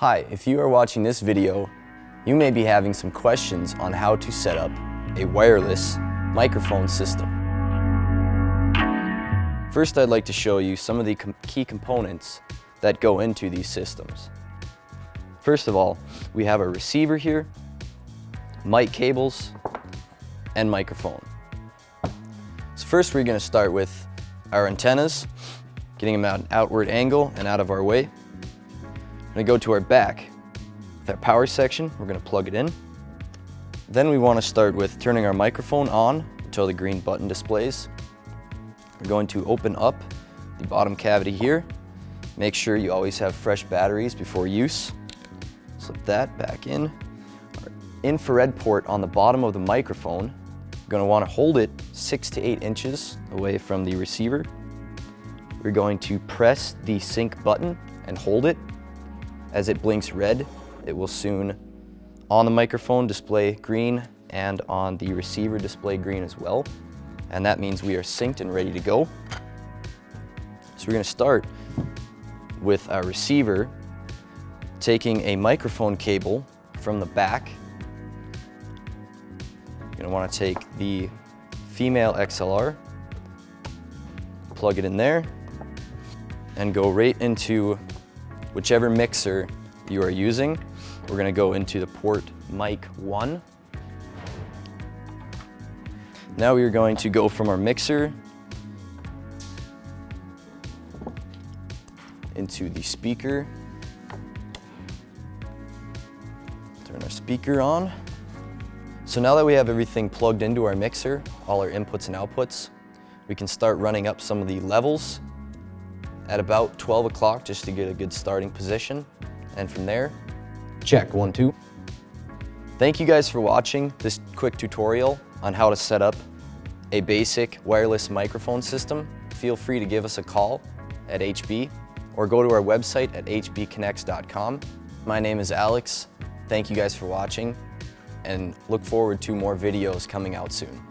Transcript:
Hi, if you are watching this video, you may be having some questions on how to set up a wireless microphone system. First, I'd like to show you some of the key components that go into these systems. First of all, we have a receiver here, mic cables, and microphone. So first we're going to start with our antennas, getting them at an outward angle and out of our way. We're going to go to our back. With our power section, we're going to plug it in. Then we want to start with turning our microphone on until the green button displays. We're going to open up the bottom cavity here. Make sure you always have fresh batteries before use. Slip that back in. Our infrared port on the bottom of the microphone. We're going to want to hold it 6 to 8 inches away from the receiver. We're going to press the sync button and hold it. As it blinks red, it will soon, on the microphone, display green, and on the receiver display green as well. And that means we are synced and ready to go. So we're going to start with our receiver, taking a microphone cable from the back. You're going to want to take the female XLR, plug it in there, and go right into whichever mixer you are using. We're going to go into the port mic 1. Now we are going to go from our mixer into the speaker. Turn our speaker on. So now that we have everything plugged into our mixer, all our inputs and outputs, we can start running up some of the levels at about 12 o'clock just to get a good starting position. And from there, check, 1, 2. Thank you guys for watching this quick tutorial on how to set up a basic wireless microphone system. Feel free to give us a call at HB or go to our website at hbconnects.com. My name is Alex. Thank you guys for watching and look forward to more videos coming out soon.